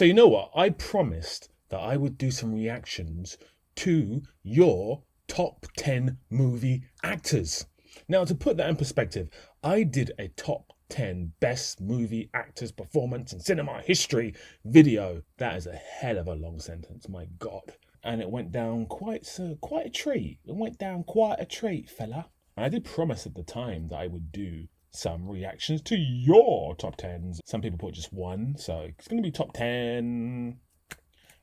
So you know what? I promised that I would do some reactions to your top 10 movie actors. Now, to put that in perspective, I did a top 10 best movie actors performance in cinema history video. That is a hell of a long sentence, my God. And it went down quite a treat. It went down quite a treat, fella. And I did promise at the time that I would do some reactions to your top 10s. Some people put just one, so it's going to be top 10, and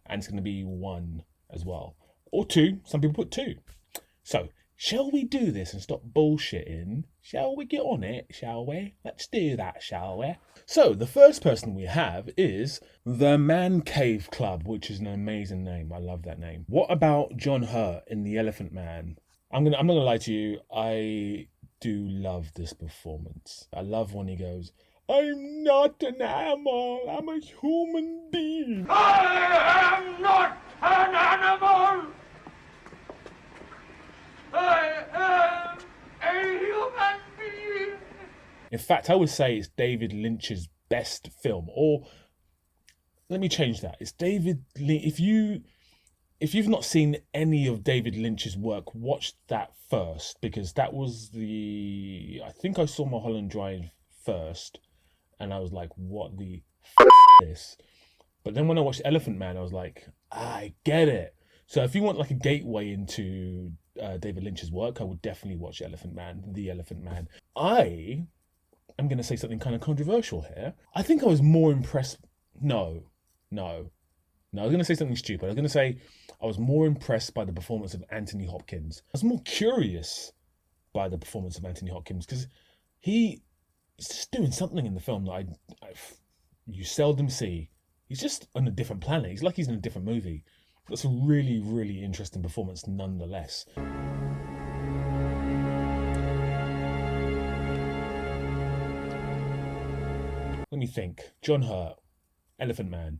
it's going to be one as well. Or two, some people put two. So, shall we do this and stop bullshitting? Shall we get on it, shall we? Let's do that, shall we? So, the first person we have is the Man Cave Club, which is an amazing name. I love that name. What about John Hurt in The Elephant Man? I'm not gonna lie to you, I do love this performance. I love when he goes, "I'm not an animal, I'm a human being." I am not an animal! I am a human being! In fact, I would say it's David Lynch's best film. Or, let me change that. It's David Lynch. If you've not seen any of David Lynch's work, watch that first, because that was I think I saw Mulholland Drive first, and I was like, what the f*** is this? But then when I watched Elephant Man, I was like, I get it. So if you want like a gateway into David Lynch's work, I would definitely watch The Elephant Man. I am going to say something kind of controversial here. I think I was more impressed. No, I was going to say something stupid. I was going to say I was more impressed by the performance of Anthony Hopkins. I was more curious by the performance of Anthony Hopkins because he's just doing something in the film that you seldom see. He's just on a different planet. He's like he's in a different movie. That's a really, really interesting performance nonetheless. Let me think. John Hurt, Elephant Man.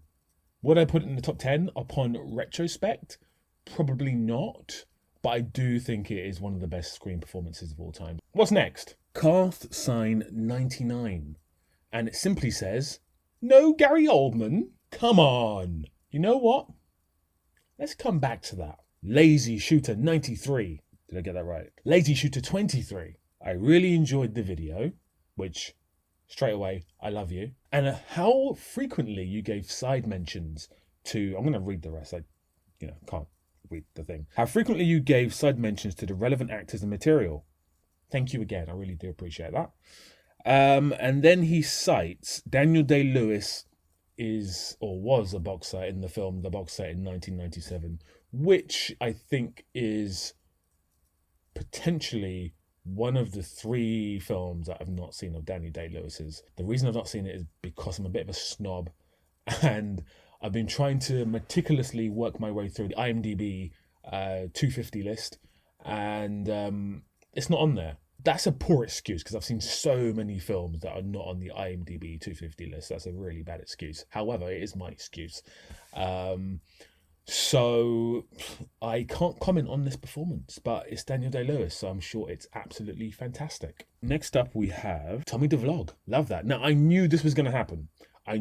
Would I put it in the top 10 upon retrospect? Probably not. But I do think it is one of the best screen performances of all time. What's next? Carth Sign 99. And it simply says, "No Gary Oldman? Come on." You know what? Let's come back to that. Lazy Shooter 93. Did I get that right? Lazy Shooter 23. I really enjoyed the video, which, straight away, I love you. And how frequently you gave side mentions to... I'm going to read the rest. I can't read the thing. How frequently you gave side mentions to the relevant actors and material. Thank you again. I really do appreciate that. And then he cites Daniel Day-Lewis was a boxer in the film The Boxer in 1997, which I think is potentially one of the 3 films that I've not seen of Daniel Day-Lewis's. The reason I've not seen it is because I'm a bit of a snob, and I've been trying to meticulously work my way through the IMDb 250 list, and it's not on there. That's a poor excuse because I've seen so many films that are not on the IMDb 250 list. That's a really bad excuse. However, it is my excuse. So I can't comment on this performance, but it's Daniel Day-Lewis, so I'm sure it's absolutely fantastic. Next up, we have Tommy the Vlog. Love that. Now, I knew this was going to happen. I've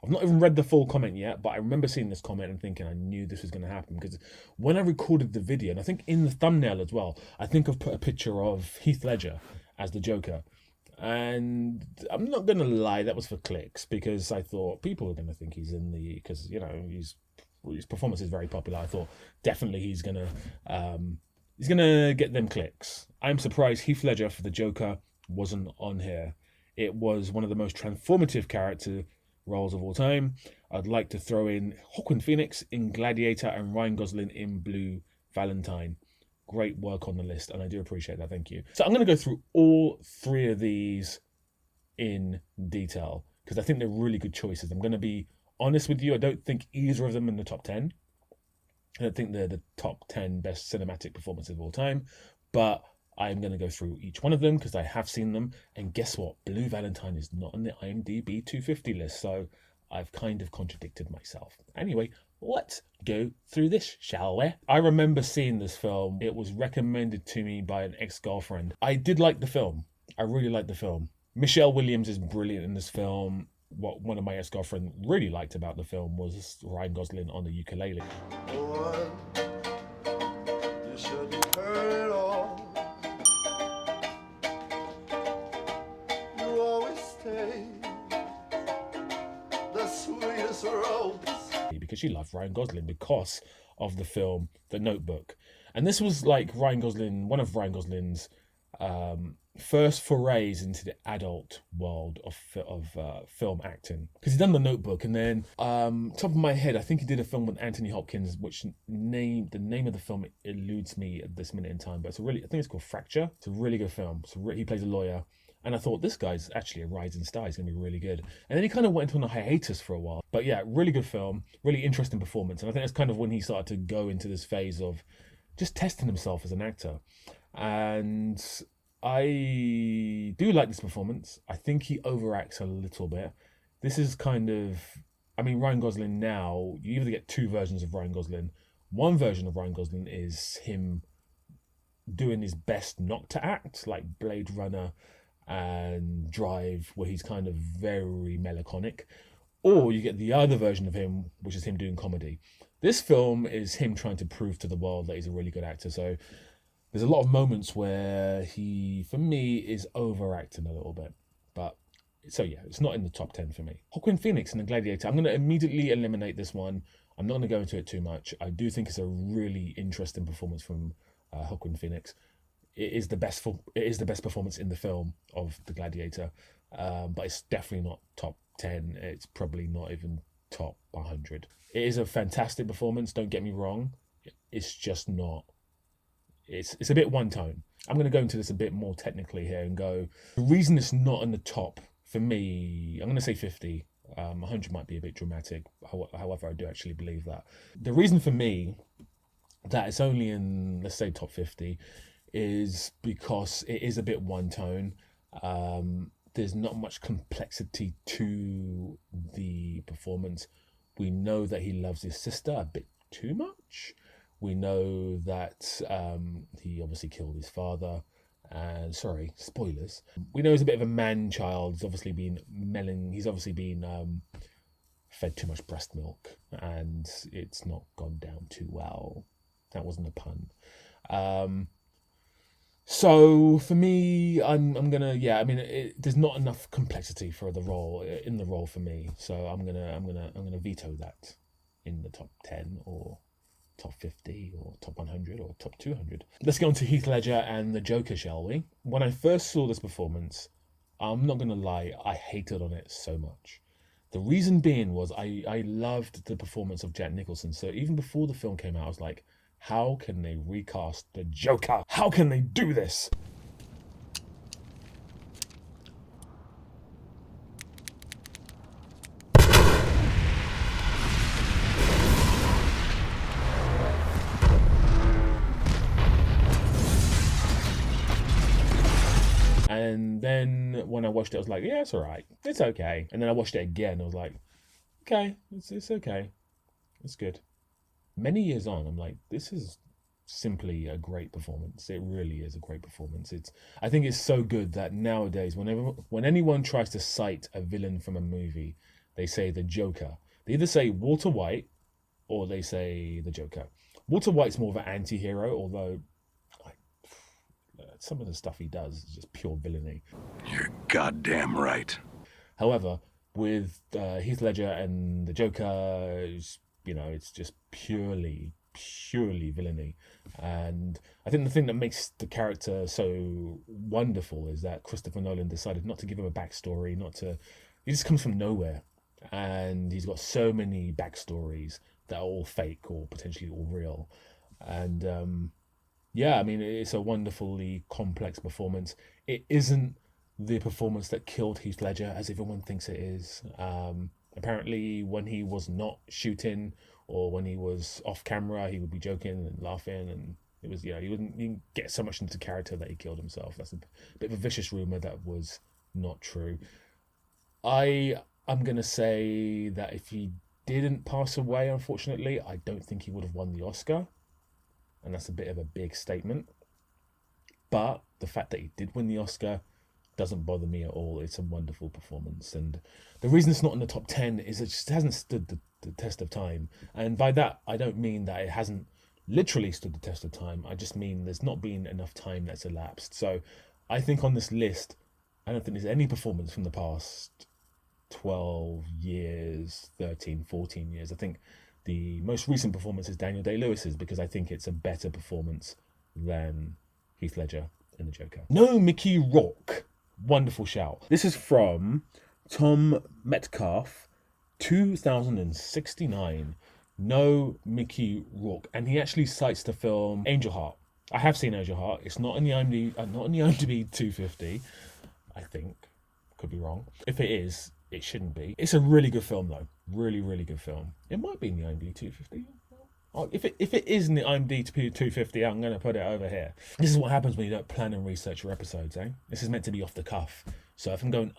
not even read the full comment yet, but I remember seeing this comment and thinking I knew this was going to happen because when I recorded the video, and I think in the thumbnail as well, I think I've put a picture of Heath Ledger as the Joker. And I'm not going to lie, that was for clicks because I thought people are going to think he's in the... Because, his performance is very popular. I thought definitely he's going to get them clicks. I'm surprised Heath Ledger for the Joker wasn't on here. It was one of the most transformative character roles of all time. I'd like to throw in Joaquin Phoenix in Gladiator and Ryan Gosling in Blue Valentine. Great work on the list, and I do appreciate that. Thank you. So I'm going to go through all 3 of these in detail because I think they're really good choices. I'm going to be honest with you. I don't think either of them in the top 10. I don't think they're the top 10 best cinematic performances of all time, but I'm going to go through each one of them because I have seen them. And guess what? Blue Valentine is not on the IMDb 250 list, so I've kind of contradicted myself. Anyway, let's go through this, shall we? I remember seeing this film. It was recommended to me by an ex-girlfriend. I did like the film. I really liked the film. Michelle Williams is brilliant in this film. what one of my ex-girlfriend really liked about the film was Ryan Gosling on the ukulele. Oh, you shouldn't hurt it all. You always stay the sweetest rose. Because she loved Ryan Gosling because of the film The Notebook. And this was like one of Ryan Gosling's first forays into the adult world of film acting. Because he'd done The Notebook, and then top of my head, I think he did a film with Anthony Hopkins, which the name of the film eludes me at this minute in time. But I think it's called Fracture. It's a really good film. He plays a lawyer. And I thought, this guy's actually a rising star. He's going to be really good. And then he kind of went on a hiatus for a while. But yeah, really good film, really interesting performance. And I think that's kind of when he started to go into this phase of just testing himself as an actor. And I do like this performance. I think he overacts a little bit. This is kind of, Ryan Gosling now, you either get two versions of Ryan Gosling. One version of Ryan Gosling is him doing his best not to act, like Blade Runner and Drive, where he's kind of very melancholic. Or you get the other version of him, which is him doing comedy. This film is him trying to prove to the world that he's a really good actor. So there's a lot of moments where he, for me, is overacting a little bit. But so yeah, it's not in the top 10 for me. Joaquin Phoenix in The Gladiator. I'm going to immediately eliminate this one. I'm not going to go into it too much. I do think it's a really interesting performance from Joaquin Phoenix. It is the best performance in the film of The Gladiator, but it's definitely not top 10. It's probably not even top 100. It is a fantastic performance, don't get me wrong. It's just not. It's a bit one tone. I'm going to go into this a bit more technically here and go, the reason it's not in the top, for me, I'm going to say 50. 100 might be a bit dramatic. However, I do actually believe that. The reason for me that it's only in, let's say, top 50 is because it is a bit one tone. There's not much complexity to the performance. We know that he loves his sister a bit too much. We know that he obviously killed his father. And sorry, spoilers. We know he's a bit of a man-child. He's obviously been fed too much breast milk, and it's not gone down too well. That wasn't a pun. So for me, there's not enough complexity for the role for me. So I'm gonna veto that in the top 10 or top 50 or top 100 or top 200. Let's go on to Heath Ledger and the Joker, shall we? When I first saw this performance, I'm not gonna lie, I hated on it so much. The reason being was I loved the performance of Jack Nicholson. So even before the film came out, I was like, how can they recast the Joker? How can they do this? And then when I watched it, I was like, yeah, it's all right. It's okay. And then I watched it again. I was like, okay, it's okay. It's good. Many years on, I'm like, this is simply a great performance. It really is a great performance. I think it's so good that nowadays, when anyone tries to cite a villain from a movie, they say the Joker. They either say Walter White or they say the Joker. Walter White's more of an anti-hero, although some of the stuff he does is just pure villainy. You're goddamn right. However, with Heath Ledger and the Joker, it's just purely villainy. And I think the thing that makes the character so wonderful is that Christopher Nolan decided not to give him a backstory, he just comes from nowhere. And he's got so many backstories that are all fake or potentially all real. And it's a wonderfully complex performance. It isn't the performance that killed Heath Ledger, as everyone thinks it is. Apparently, when he was not shooting or when he was off camera, he would be joking and laughing, and it was he didn't get so much into character that he killed himself. That's a bit of a vicious rumor that was not true. I'm gonna say that if he didn't pass away, unfortunately, I don't think he would have won the Oscar, and that's a bit of a big statement. But the fact that he did win the Oscar doesn't bother me at all. It's a wonderful performance, and the reason it's not in the top 10 is it just hasn't stood the test of time. And by that, I don't mean that it hasn't literally stood the test of time. I just mean there's not been enough time that's elapsed. So I think on this list, I don't think there's any performance from the past 12 years, 13, 14 years. I think the most recent performance is Daniel Day-Lewis's, because I think it's a better performance than Heath Ledger in The Joker. No Mickey Rourke. Wonderful shout. This is from Tom Metcalf, 2069. No Mickey Rourke. And he actually cites the film Angel Heart. I have seen Angel Heart. It's not in the IMDb 250, I think. Could be wrong. If it is, it shouldn't be. It's a really good film, though. Really, really good film. It might be in the IMDb 250. Oh, if it is in the IMDb 250, I'm going to put it over here. This is what happens when you don't plan and research your episodes, eh? This is meant to be off the cuff. So if I'm going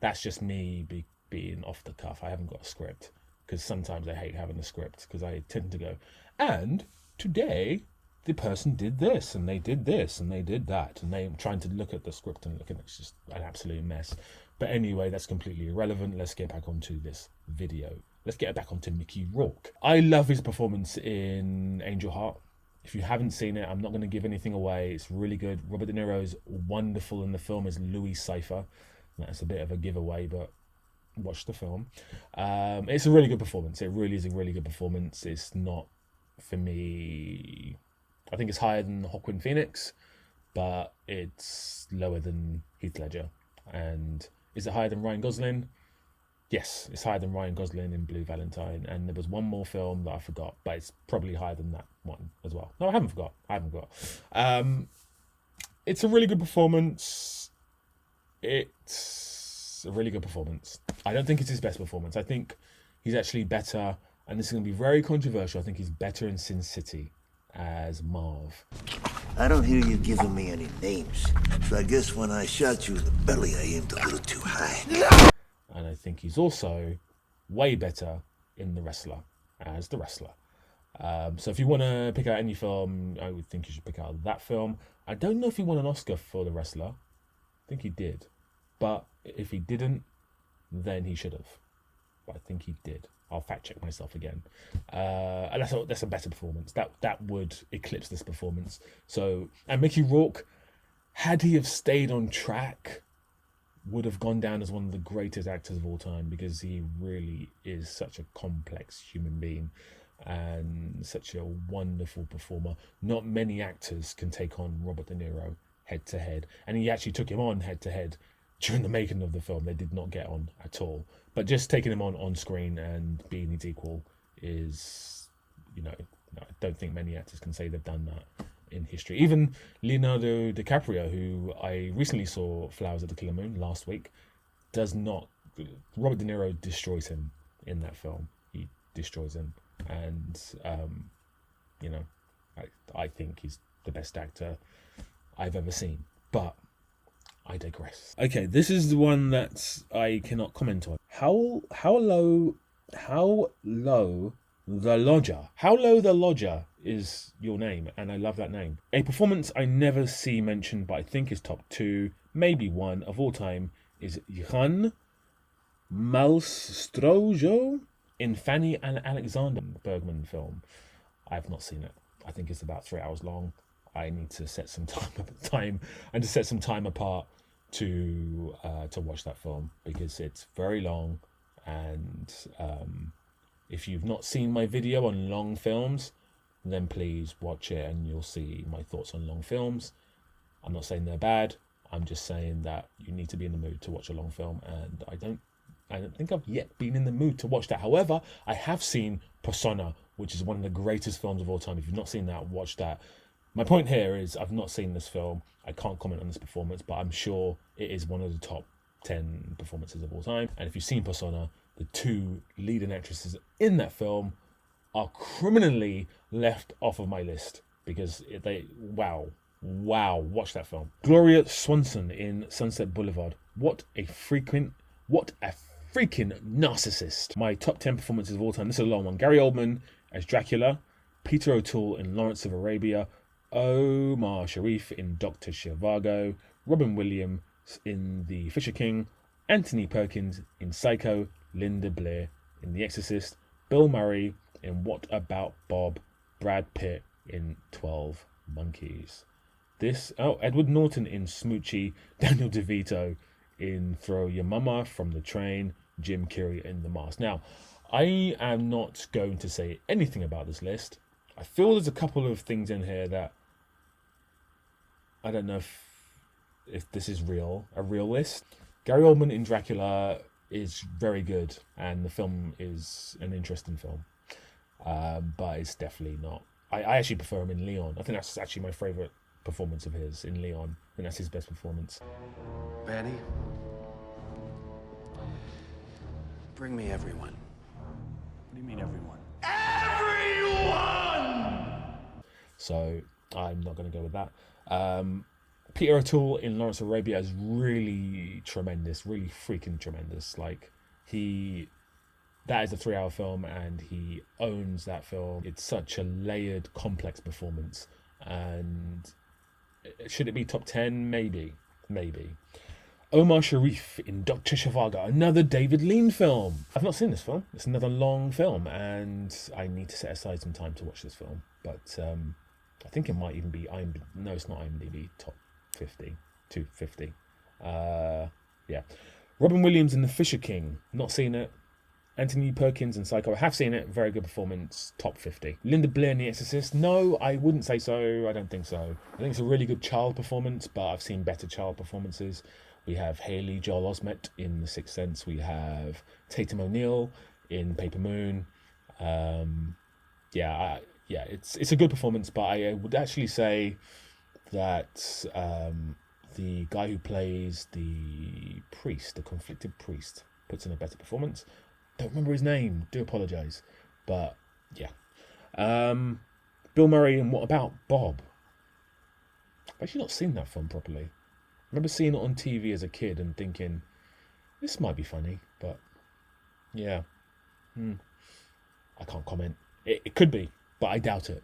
that's just me being off the cuff. I haven't got a script, because sometimes I hate having a script, because I tend to go, and today the person did this, and they did this, and they did that, and I'm trying to look at the script and it's just an absolute mess. But anyway, that's completely irrelevant. Let's get back onto this video. Let's get back onto Mickey Rourke. I love his performance in Angel Heart. If you haven't seen it, I'm not going to give anything away. It's really good. Robert De Niro's wonderful in the film as Louis Cypher. That's a bit of a giveaway, but watch the film. It's a really good performance. It really is a really good performance. It's not, for me, I think it's higher than Joaquin Phoenix, but it's lower than Heath Ledger. And is it higher than Ryan Gosling? Yes, it's higher than Ryan Gosling in Blue Valentine. And there was one more film that I forgot, but it's probably higher than that one as well. No, I haven't forgot. It's a really good performance. It's a really good performance. I don't think it's his best performance. I think he's actually better, and this is going to be very controversial, I think he's better in Sin City as Marv. I don't hear you giving me any names, so I guess when I shot you in the belly, I aimed a little too high. And I think he's also way better in The Wrestler as the wrestler. So if you want to pick out any film, I would think you should pick out that film. I don't know if he won an Oscar for The Wrestler. I think he did. But if he didn't, then he should have. But I think he did. I'll fact check myself again. And that's a better performance. That would eclipse this performance. So, and Mickey Rourke, had he have stayed on track, would have gone down as one of the greatest actors of all time, because he really is such a complex human being and such a wonderful performer. Not many actors can take on Robert De Niro head to head, and he actually took him on head to head during the making of the film. They did not get on at all, but just taking him on screen and being his equal is, I don't think many actors can say they've done that in history. Even Leonardo DiCaprio, who I recently saw Flowers of the Killer Moon last week, does not. Robert De Niro destroys him in that film. He destroys him, and I think he's the best actor I've ever seen. But I digress. Okay, this is the one that I cannot comment on. How low the Lodger. How Low the Lodger is your name, and I love that name. A performance I never see mentioned, but I think is top 2, maybe 1 of all time, is Jan Malstrojo in Fanny and Alexander Bergman film. I have not seen it. I think it's about 3 hours long. I need to set some time apart to watch that film, because it's very long, and if you've not seen my video on long films, then please watch it and you'll see my thoughts on long films. I'm not saying they're bad. I'm just saying that you need to be in the mood to watch a long film, and I don't think I've yet been in the mood to watch that. However, I have seen Persona, which is one of the greatest films of all time. If you've not seen that, watch that. My point here is I've not seen this film. I can't comment on this performance, but I'm sure it is one of the top 10 performances of all time. And if you've seen Persona, the 2 leading actresses in that film are criminally left off of my list, because watch that film. Gloria Swanson in Sunset Boulevard. What a freaking narcissist. My top 10 performances of all time. This is a long one. Gary Oldman as Dracula, Peter O'Toole in Lawrence of Arabia, Omar Sharif in Dr. Zhivago, Robin Williams in The Fisher King, Anthony Perkins in Psycho, Linda Blair in The Exorcist, Bill Murray in What About Bob, Brad Pitt in 12 Monkeys. Edward Norton in Smoochie, Daniel DeVito in Throw Your Mama from the Train, Jim Carrey in The Mask. Now, I am not going to say anything about this list. I feel there's a couple of things in here that I don't know if this is a real list. Gary Oldman in Dracula is very good, and the film is an interesting film. But it's definitely not. I actually prefer him in Leon. I think that's actually my favourite performance of his in Leon. I think that's his best performance. Manny, bring me everyone. What do you mean, everyone? So I'm not going to go with that. Peter O'Toole in Lawrence of Arabia is really tremendous, really freaking tremendous. Like, that is a 3-hour film, and he owns that film. It's such a layered, complex performance. And should it be top 10? Maybe. Omar Sharif in Dr. Zhivago, another David Lean film. I've not seen this film. It's another long film, and I need to set aside some time to watch this film. But I think it might even be IMDb. No, it's not IMDb top 50, 250. Yeah. Robin Williams in The Fisher King. Not seen it. Anthony Perkins in Psycho. I have seen it. Very good performance. Top 50. Linda Blair in The Exorcist. No, I wouldn't say so. I don't think so. I think it's a really good child performance, but I've seen better child performances. We have Haley Joel Osment in The Sixth Sense. We have Tatum O'Neal in Paper Moon. It's a good performance, but I would actually say that the guy who plays the priest, the conflicted priest, puts in a better performance. Don't remember his name. Do apologise, but yeah. Bill Murray in What About Bob? I've actually not seen that film properly. I remember seeing it on TV as a kid and thinking, this might be funny, but yeah. I can't comment. It could be, but I doubt it.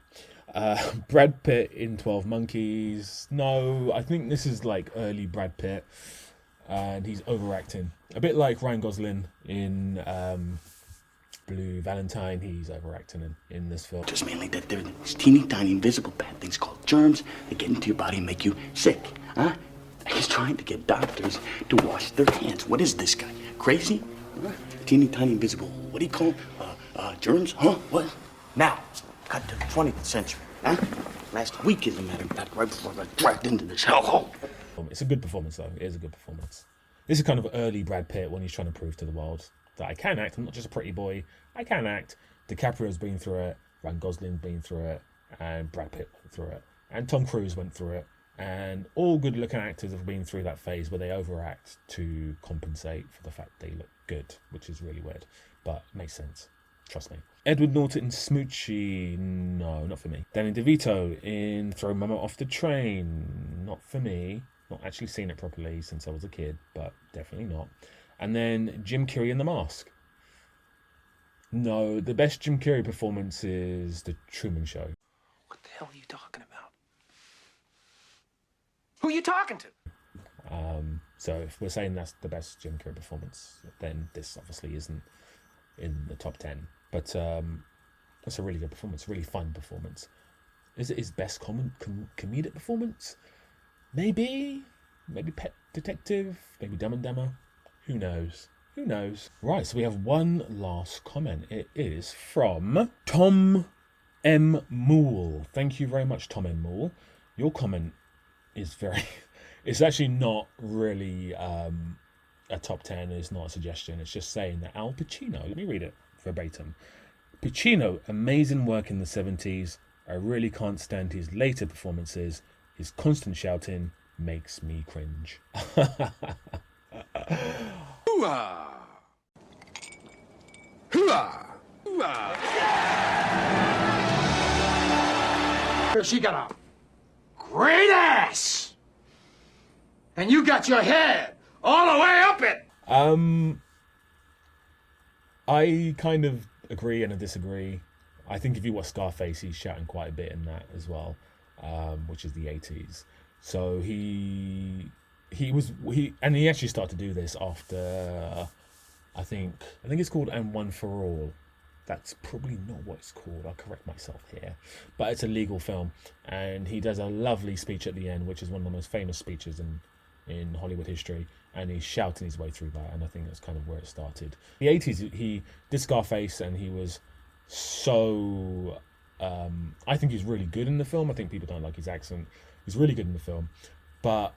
Brad Pitt in 12 Monkeys. No, I think this is like early Brad Pitt, and he's overacting. A bit like Ryan Gosling in Blue Valentine. He's overacting in this film. Just mainly that there's these teeny tiny invisible bad things called germs that get into your body and make you sick, huh? He's trying to get doctors to wash their hands. What is this guy? Crazy? Huh? Teeny tiny invisible, what do you call germs? Huh? What? Now, cut to the 20th century, huh? Last week, as a matter of fact, right before I got dragged into this hellhole. It's a good performance, though. It is a good performance. This is kind of early Brad Pitt when he's trying to prove to the world that I can act. I'm not just a pretty boy. I can act. DiCaprio's been through it. Ryan Gosling's been through it. And Brad Pitt went through it. And Tom Cruise went through it. And all good-looking actors have been through that phase where they overact to compensate for the fact they look good, which is really weird. But it makes sense. Trust me. Edward Norton in Smoochie. No, not for me. Danny DeVito in Throw Mama Off the Train. Not for me. Not actually seen it properly since I was a kid, but definitely not. And then Jim Carrey in The Mask. No, the best Jim Carrey performance is The Truman Show. What the hell are you talking about? Who are you talking to? So if we're saying that's the best Jim Carrey performance, then this obviously isn't in the top 10. But that's a really good performance, really fun performance. Is it his best comedic performance? Maybe Pet Detective, maybe Dumb and Dumber. Who knows? Right, so we have one last comment. It is from Tom M. Moole. Thank you very much, Tom M. Moole. Your comment is it's actually not really a top 10. It's not a suggestion. It's just saying that Al Pacino, let me read it verbatim. Pacino, amazing work in the 70s. I really can't stand his later performances. His constant shouting makes me cringe. Hoo-ah! Hoo-ah! Hoo-ah! She got a great ass! And you got your head all the way up it! I kind of agree and I disagree. I think if you watch Scarface, he's shouting quite a bit in that as well. which is the 80s. So he actually started to do this after, I think it's called And One for All. That's probably not what it's called. I'll correct myself here. But it's a legal film. And he does a lovely speech at the end, which is one of the most famous speeches in Hollywood history. And he's shouting his way through that. And I think that's kind of where it started. The 80s, he did Scarface, and he was so... I think he's really good in the film. I think people don't like his accent. He's really good in the film. But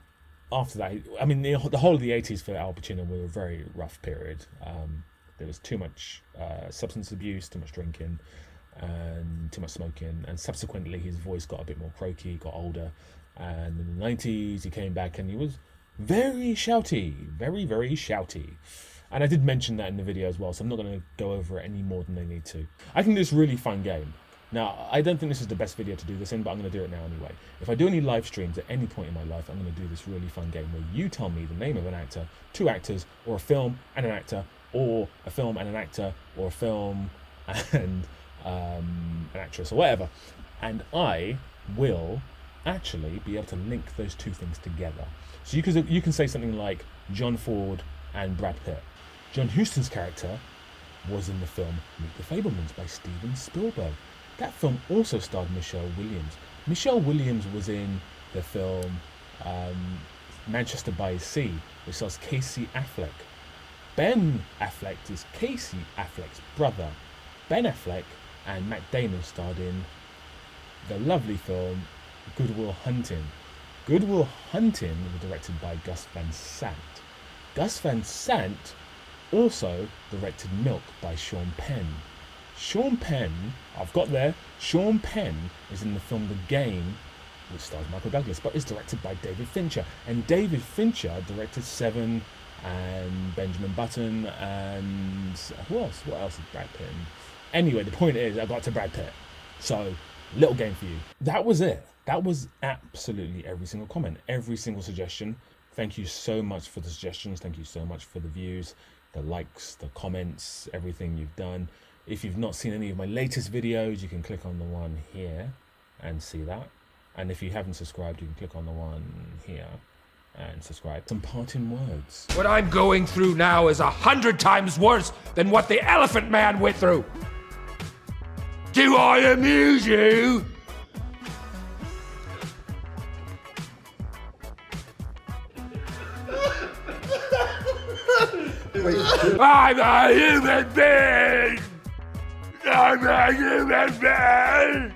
after that, I mean, the whole of the 80s for Al Pacino were a very rough period. There was too much substance abuse, too much drinking, and too much smoking. And subsequently, his voice got a bit more croaky, got older. And in the 90s, he came back and he was very shouty, very, very shouty. And I did mention that in the video as well, so I'm not going to go over it any more than I need to. I think this really fun game. Now, I don't think this is the best video to do this in, but I'm going to do it now anyway. If I do any live streams at any point in my life, I'm going to do this really fun game where you tell me the name of an actor, 2 actors, or a film and an actor, or a film and an actor, or a film and an actress, or whatever. And I will actually be able to link those 2 things together. So you can say something like John Ford and Brad Pitt. John Huston's character was in the film Meet the Fabelmans by Steven Spielberg. That film also starred Michelle Williams. Michelle Williams was in the film Manchester by the Sea, which stars Casey Affleck. Ben Affleck is Casey Affleck's brother. Ben Affleck and Matt Damon starred in the lovely film Good Will Hunting. Good Will Hunting was directed by Gus Van Sant. Gus Van Sant also directed Milk by Sean Penn. Sean Penn is in the film The Game, which stars Michael Douglas, but is directed by David Fincher. And David Fincher directed Seven and Benjamin Button and who else? What else is Brad Pitt in? Anyway, the point is I got to Brad Pitt. So, little game for you. That was it. That was absolutely every single comment, every single suggestion. Thank you so much for the suggestions. Thank you so much for the views, the likes, the comments, everything you've done. If you've not seen any of my latest videos, you can click on the one here and see that. And if you haven't subscribed, you can click on the one here and subscribe. Some parting words. What I'm going through now is 100 times worse than what the Elephant Man went through. Do I amuse you? I'm a human being! I'm a human being!